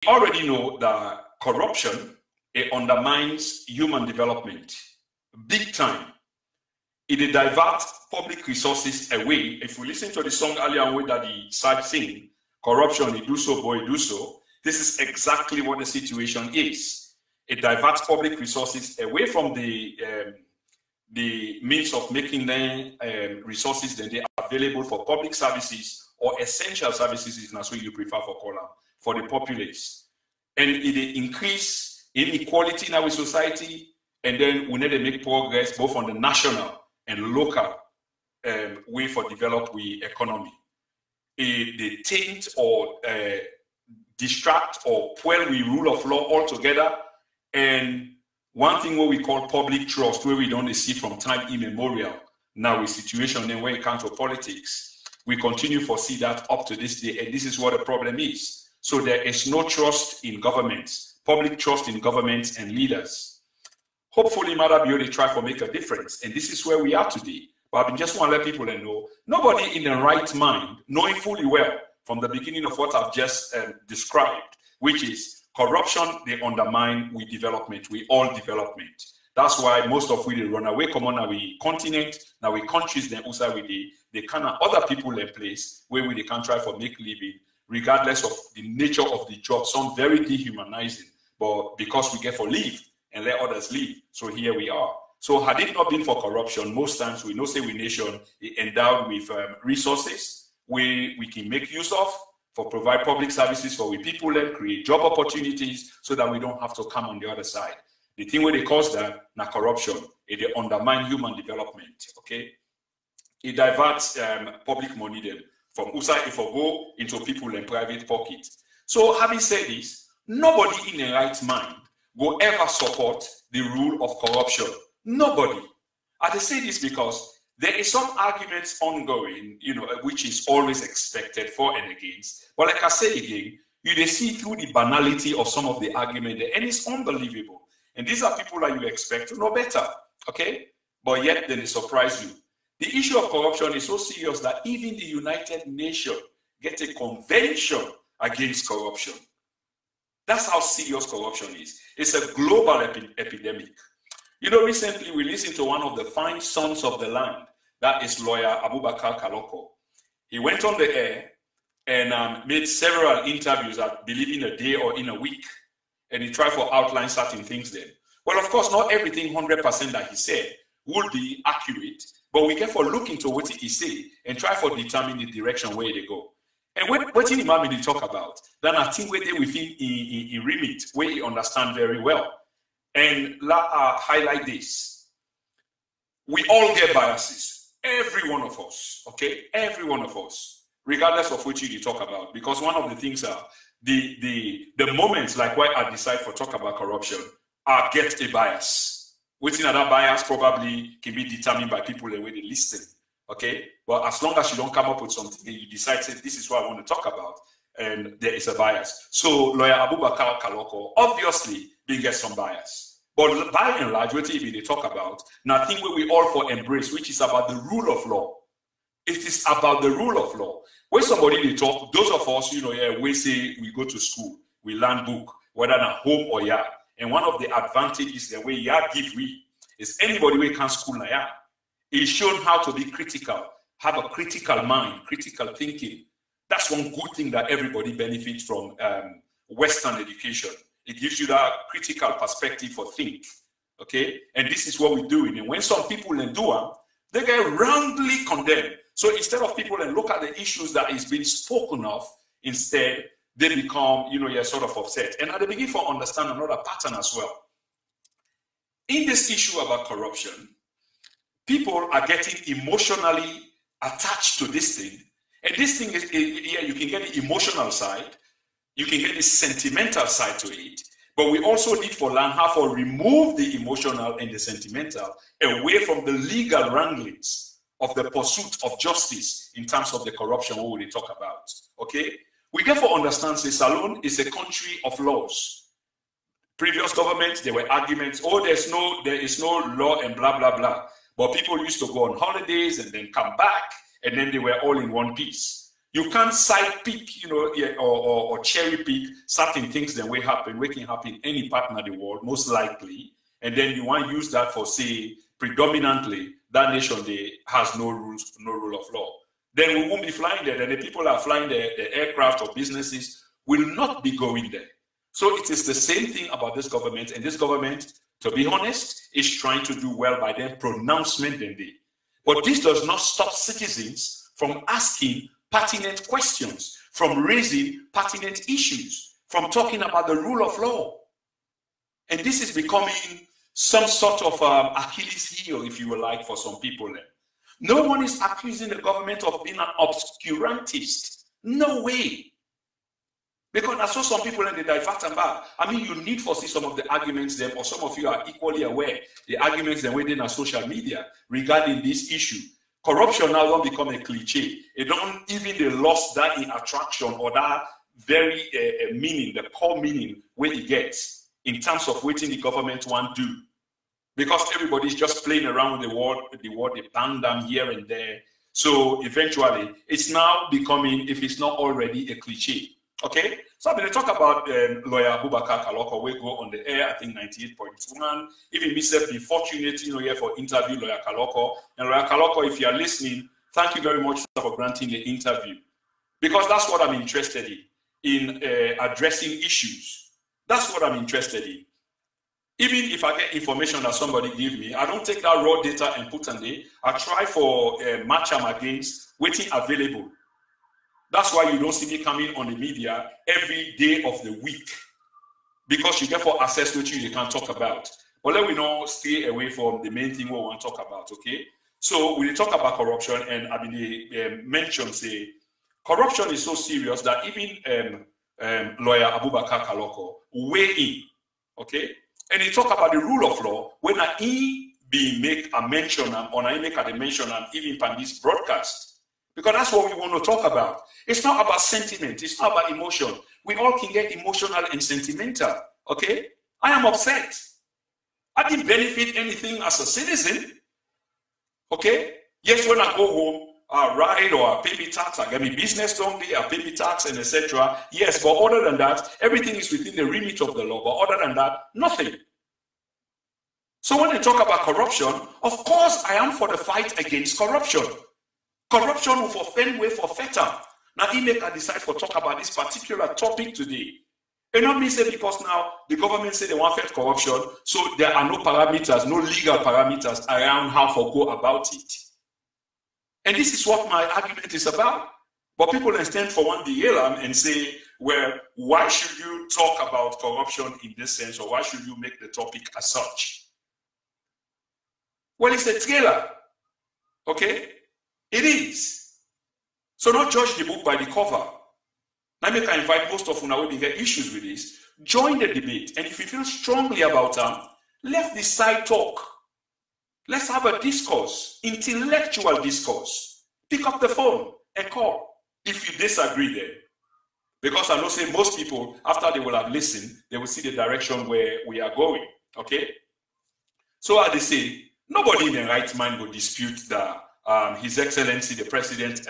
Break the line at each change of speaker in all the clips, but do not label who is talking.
already know that corruption, it undermines human development big time. It diverts public resources away. If we listen to the song earlier on that the side sing, corruption, it do so, boy, do so. This is exactly what the situation is. It diverts public resources away from the means of making them resources that they are available for public services or essential services, if that's what you prefer for column, for the populace. And it increase inequality in our society, and then we need to make progress both on the national and local way for develop the economy. They taint or distract or spoil the rule of law altogether. And one thing what we call public trust, where we don't see from time immemorial, now a situation then when it comes to politics, we continue to see that up to this day, and this is what the problem is. So there is no trust in governments, public trust in governments and leaders. Hopefully, Maada Bio, they try to make a difference, and this is where we are today. But I just want to let people know, nobody in the right mind, knowing fully well from the beginning of what I've just described, which is corruption, they undermine we development, we all development. That's why most of we run away, come on, now we continent, now we countries, then also we they kind of other people in place where we they can try for make living, regardless of the nature of the job. Some very dehumanizing, but because we get for leave and let others leave, so here we are. So had it not been for corruption, most times we know say we nation endowed with resources we can make use of for provide public services for we people and create job opportunities so that we don't have to come on the other side. The thing where they cause that now corruption, it undermine human development. Okay, it diverts public money then from outside if go into people and private pockets. So having said this, nobody in their right mind will ever support the rule of corruption. Nobody. I say this because there is some arguments ongoing, you know, which is always expected for and against. But like I say again, you see through the banality of some of the argument, and it's unbelievable. And these are people that you expect to know better, okay? But yet then they surprise you. The issue of corruption is so serious that even the United Nations get a convention against corruption. That's how serious corruption is. It's a global epidemic. You know, recently we listened to one of the fine sons of the land, that is lawyer Abubakar Kaloko. He went on the air and made several interviews, I believe in a day or in a week, and he tried to outline certain things there. Well, of course, not everything 100% that he said would be accurate, but we can for look into what he say and try for determine the direction where they go. And what he might talk about, then I think where they within in remit, where he understand very well. And highlight this. We all get biases, every one of us, okay? Every one of us, regardless of which you talk about, because one of the things are the moments like why I decide for talk about corruption, I get a bias. Within that bias probably can be determined by people the way they listen, okay? But as long as you don't come up with something and you decide, say, this is what I want to talk about, and there is a bias. So lawyer Abubakar Kaloko, obviously, they get some bias. But by and large, what they talk about, nothing where we all for embrace, which is about the rule of law. It is about the rule of law. When somebody they talk, those of us, you know, yeah, we say we go to school, we learn book, whether at home or yard. And one of the advantages the way yard give we is anybody who can school na yard is shown how to be critical, have a critical mind, critical thinking. That's one good thing that everybody benefits from Western education. It gives you that critical perspective for think, okay? And this is what we're doing. And when some people then do it, they get roundly condemned. So instead of people then look at the issues that is being spoken of, instead they become, you know, you're sort of upset. And they begin to understand another pattern as well. In this issue about corruption, people are getting emotionally attached to this thing. And this thing is, yeah, you can get the emotional side, you can get the sentimental side to it, but we also need to learn how to remove the emotional and the sentimental away from the legal wranglings of the pursuit of justice in terms of the corruption what we talk about, okay? We therefore understand that Salone is a country of laws. Previous governments, there were arguments, oh, there is no law and blah, blah, blah. But people used to go on holidays and then come back, and then they were all in one piece. You can't side pick, or cherry pick certain things that will happen, can happen in any part of the world, most likely. And then you want to use that for, say, predominantly, that nation has no rules, no rule of law. Then we won't be flying there. Then the people that are flying the aircraft or businesses will not be going there. So it is the same thing about this government. And this government, to be honest, is trying to do well by their pronouncement than they. But this does not stop citizens from asking pertinent questions, from raising pertinent issues, from talking about the rule of law. And this is becoming some sort of Achilles heel, if you will like, for some people. No one is accusing the government of being an obscurantist. No way. Because I saw some people in the divert and back. I mean, you need to see some of the arguments them, or some of you are equally aware, the arguments that within our social media regarding this issue. Corruption now don't become a cliche. It don't even they lost that in attraction or that very meaning, the core meaning where it gets in terms of what the government want to do. Because everybody's just playing around with the word, they bang them here and there. So eventually, it's now becoming, if it's not already, a cliche. Okay, so I'm going to talk about lawyer Abubakar Kaloko. We go on the air, I think 98.1. Even myself, be fortunate, here for interview lawyer Kaloko. And lawyer Kaloko, if you are listening, thank you very much for granting the interview, because that's what I'm interested in addressing issues. That's what I'm interested in. Even if I get information that somebody give me, I don't take that raw data and put on there. I try for match them against waiting available. That's why you don't see me coming on the media every day of the week, because you therefore access what you can talk about. But let me not stay away from the main thing we want to talk about, okay? So we talk about corruption, and I mean, mention say corruption is so serious that even lawyer Abubakar Kaloko weigh in, okay? And he talk about the rule of law when he be make a mention or I make a mention even on this broadcast. Because that's what we want to talk about. It's not about sentiment. It's not about emotion. We all can get emotional and sentimental. Okay? I am upset. I didn't benefit anything as a citizen. Okay? Yes, when I go home, I ride or I pay me tax, I get me business done there, I pay me tax and etc. Yes, but other than that, everything is within the remit of the law. But other than that, nothing. So when they talk about corruption, of course I am for the fight against corruption. Corruption will offend way for feta. Now, he make a decide for talk about this particular topic today. And not me say because now the government say they want to fight corruption, so there are no parameters, no legal parameters around how to go about it. And this is what my argument is about. But people then stand for one DLM and say, well, why should you talk about corruption in this sense, or why should you make the topic as such? Well, it's a trailer, okay? It is. So don't judge the book by the cover. Now I can invite most of you now when they get issues with this. Join the debate. And if you feel strongly about them, let the side talk. Let's have a discourse, intellectual discourse. Pick up the phone and call if you disagree there. Because I know say most people, after they will have listened, they will see the direction where we are going. Okay? So as they say, nobody in the right mind will dispute that His Excellency, the President,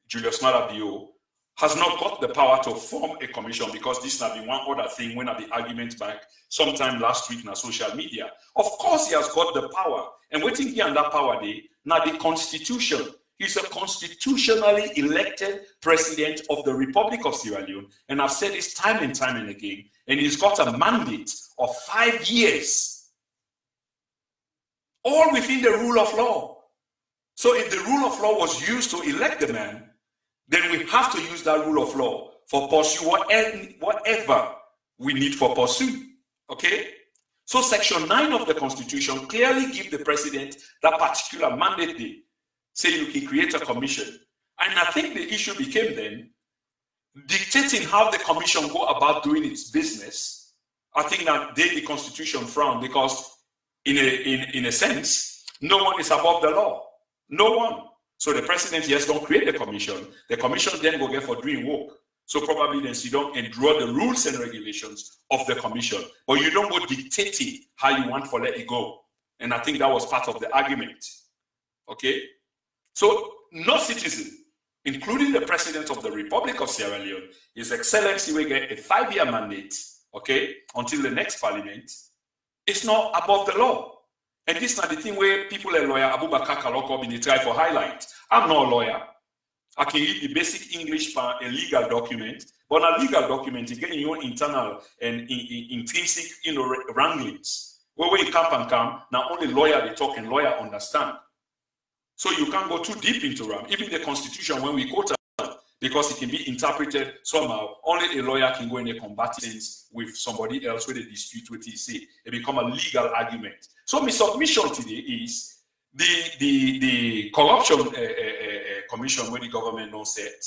Julius Maada Bio, has not got the power to form a commission, because this has been one other thing when I the argument back sometime last week on social media. Of course, he has got the power. And waiting here on that power day, now the Constitution. He's a constitutionally elected president of the Republic of Sierra Leone. And I've said this time and time and again. And he's got a mandate of 5 years. All within the rule of law. So if the rule of law was used to elect the man, then we have to use that rule of law for pursue whatever we need for pursue. Okay? So Section 9 of the Constitution clearly gives the president that particular mandate day. Say you can create a commission. And I think the issue became then dictating how the commission go about doing its business. I think that the Constitution frowned, because in a sense, no one is above the law. No one. So the president, yes, don't create the commission. The commission then go get for doing work. So probably then sit down and draw the rules and regulations of the commission. But you don't go dictating how you want to let it go. And I think that was part of the argument. Okay? So no citizen including the President of the Republic of Sierra Leone, His Excellency will get a 5-year mandate, okay, until the next parliament. It's not above the law. And this is not the thing where people are lawyer Abubakar Kaloko been try for highlight. I'm not a lawyer. I can read the basic English part, a legal document, but a legal document, you get your internal and intrinsic, wranglings. Where you come, now only lawyer they talk and lawyer understand. So you can't go too deep into them. Even the Constitution, when we quote it, because it can be interpreted somehow, only a lawyer can go in a combatants with somebody else where they dispute what he say. It become a legal argument. So my submission today is the corruption commission where the government don't set.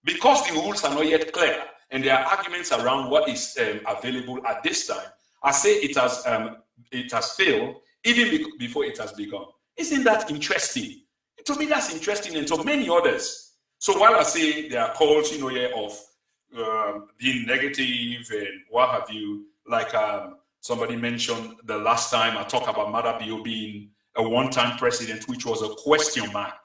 Because the rules are not yet clear and there are arguments around what is available at this time, I say it has failed even before it has begun. Isn't that interesting? To me, that's interesting, and to many others. So while I say there are calls, of being negative and what have you, like somebody mentioned the last time I talked about Maada Bio being a one-time president, which was a question mark.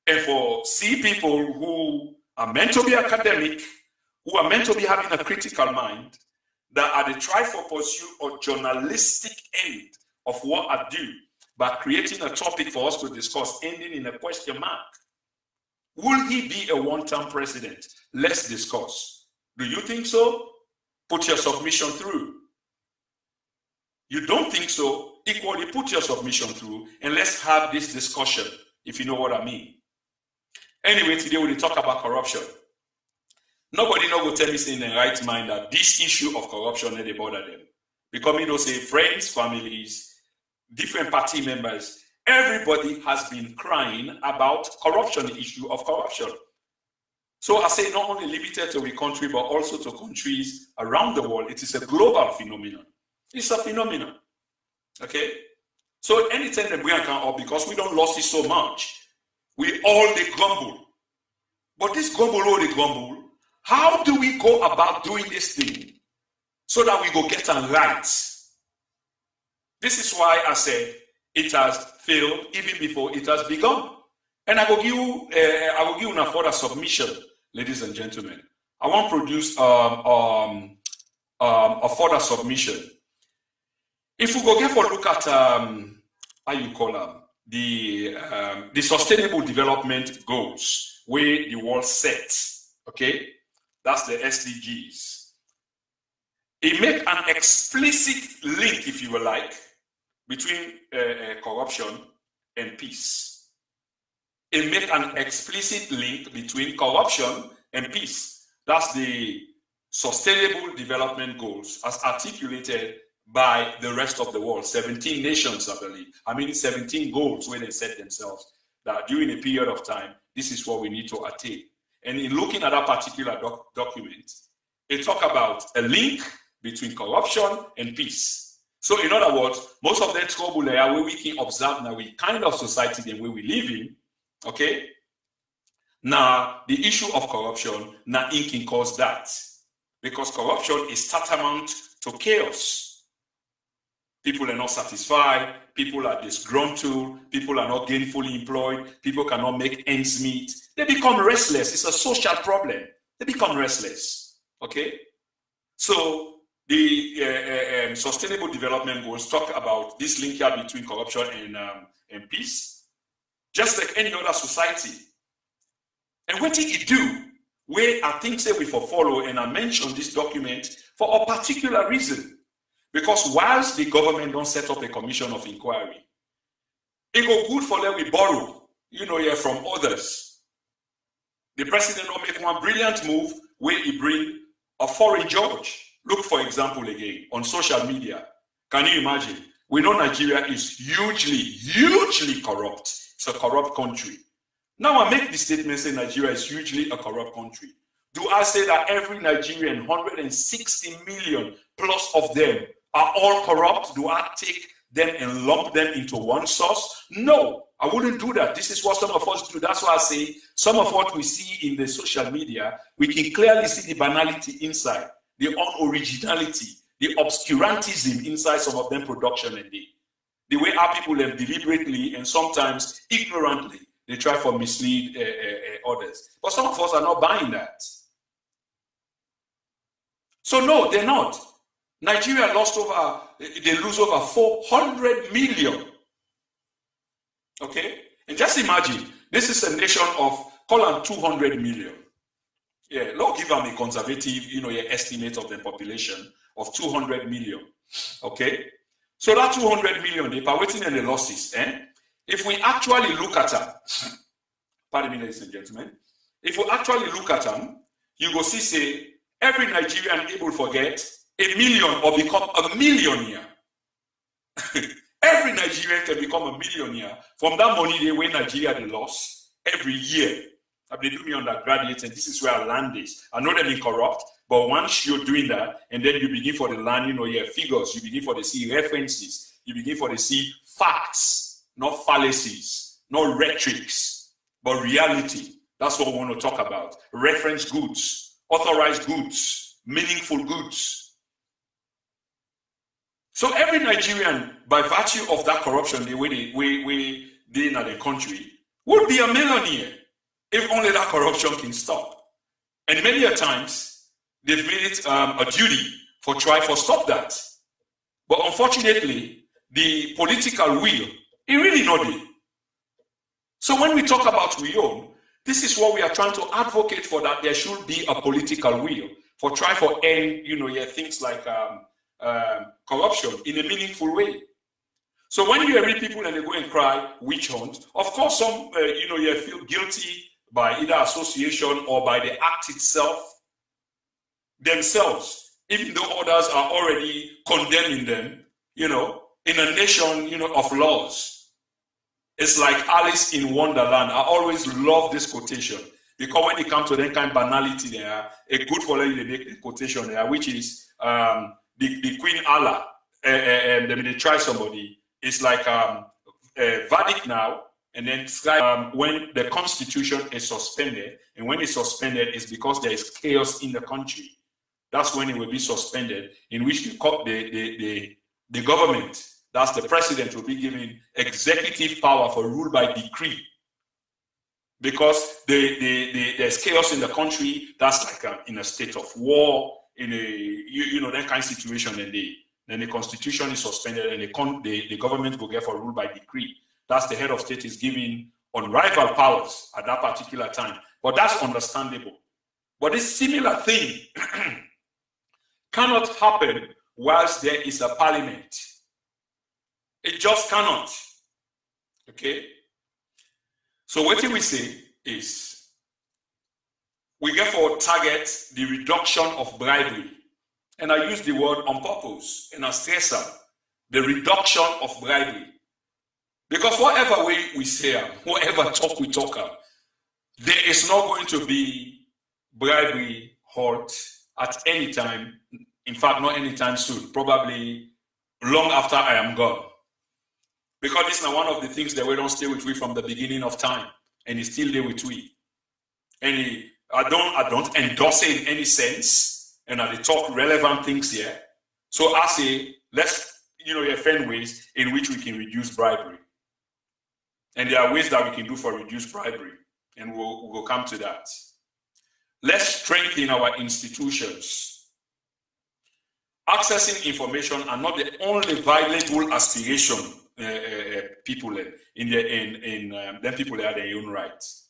And for people who are meant to be academic, who are meant to be having a critical mind, that are the try for pursuit or journalistic end of what I do, by creating a topic for us to discuss, ending in a question mark. Will he be a one-term president? Let's discuss. Do you think so? Put your submission through. You don't think so? Equally put your submission through, and let's have this discussion, if you know what I mean. Anyway, today we'll talk about corruption. Nobody will tell me in the right mind that this issue of corruption they bother them. Because say friends, families, different party members, everybody has been crying about corruption, the issue of corruption. So I say not only limited to the country, but also to countries around the world. It is a global phenomenon. It's a phenomenon. Okay? So anytime the brain come up, because we don't lost it so much, we all they grumble. But this grumble, all they grumble, how do we go about doing this thing so that we go get it right? This is why I said it has failed even before it has begun. And I will give you a further submission, ladies and gentlemen. I want to produce a further submission. If we go get for a look at how you call them, the Sustainable Development Goals where the world sets, okay, that's the SDGs. It make an explicit link, if you will like, between corruption and peace. It make an explicit link between corruption and peace. That's the Sustainable Development Goals as articulated by the rest of the world. 17 nations, I believe. 17 goals where they set themselves that during a period of time, this is what we need to attain. And in looking at that particular document, it talk about a link between corruption and peace. So in other words, most of the trouble there where we can observe now we kind of society the way we live in, okay? Now the issue of corruption, now it can cause that. Because corruption is tantamount to chaos. People are not satisfied, people are disgruntled, people are not gainfully employed, people cannot make ends meet. They become restless. It's a social problem. They become restless, okay? So the Sustainable Development Goals talk about this link here between corruption and peace, just like any other society. And what did it do? Where I think say we for follow, and I mentioned this document for a particular reason. Because whilst the government don't set up a commission of inquiry, it go good for them we borrow, from others. The president will make one brilliant move where he bring a foreign judge. Look, for example, again, on social media. Can you imagine? We know Nigeria is hugely corrupt. It's a corrupt country. Now I make the statement saying Nigeria is hugely a corrupt country. Do I say that every Nigerian, 160 million plus of them, are all corrupt? Do I take them and lump them into one source? No, I wouldn't do that. This is what some of us do. That's why I say some of what we see in the social media, we can clearly see the banality inside, the unoriginality, the obscurantism inside some of them production and the way our people have deliberately and sometimes ignorantly, they try for mislead others. But some of us are not buying that. So no, they're not. Nigeria lost over, they lose over 400 million. Okay? And just imagine, this is a nation of, call on 200 million. Yeah, Lord give them a conservative, your estimate of the population of 200 million. Okay? So that 200 million, they are waiting in the losses. If we actually look at them, pardon me, ladies and gentlemen, if we actually look at them, you go see, say, every Nigerian able forget a million or become a millionaire. Every Nigerian can become a millionaire from that money they win Nigeria they lost every year. I've been doing undergraduate, and this is where our land is. I know they've been corrupt, but once you're doing that, and then you begin for the land, your figures, you begin for the see references, you begin for the see facts, not fallacies, not rhetorics, but reality. That's what we want to talk about. Reference goods, authorized goods, meaningful goods. So every Nigerian, by virtue of that corruption, the way they in the country, would be a millionaire if only that corruption can stop. And many a times, they've made it a duty for try for stop that. But unfortunately, the political will, it really not there. So when we talk about we own, this is what we are trying to advocate for, that there should be a political will for try for end, things like corruption in a meaningful way. So when you read people and they go and cry witch hunt, of course some you feel guilty by either association or by the act itself themselves, even though others are already condemning them, in a nation of laws. It's like Alice in Wonderland. I always love this quotation, because when it comes to that kind of banality there, a good for you, they make the quotation there, which is the Queen Allah, and then they try somebody. It's like a verdict now, and then when the constitution is suspended, and when it's suspended, it's because there is chaos in the country. That's when it will be suspended, in which the government, that's the president, will be given executive power for rule by decree. Because there's chaos in the country, that's like in a state of war, in a that kind of situation, and then the constitution is suspended, and the government will get for rule by decree. That's the head of state is giving unrivaled powers at that particular time. But that's understandable. But this similar thing cannot happen whilst there is a parliament. It just cannot. Okay? So what we say is, we therefore target the reduction of bribery. And I use the word on purpose, and I stress the reduction of bribery. Because whatever way we say, whatever talk we talk, there is not going to be bribery halt at any time. In fact, not anytime soon, probably long after I am gone. Because this is one of the things that we don't stay with we from the beginning of time, and it's still there with we. And I don't endorse it in any sense, and I talk relevant things here. So I say, let's find ways in which we can reduce bribery. And there are ways that we can do for reduced bribery, and we'll come to that. Let's strengthen our institutions. Accessing information are not the only viable aspiration people then people have their own rights.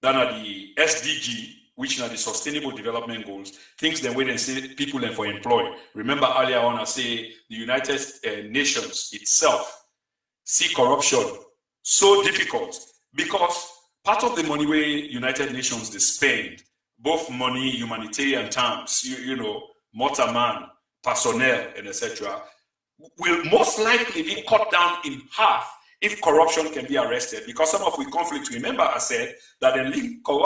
Then are the SDG, which are the Sustainable Development Goals, things that we say people for employ. Remember earlier on I say the United Nations itself see corruption so difficult because part of the money where United Nations they spend, both money, humanitarian terms, mortar man, personnel, and etc., will most likely be cut down in half if corruption can be arrested. Because some of the conflicts, remember I said that the link corruption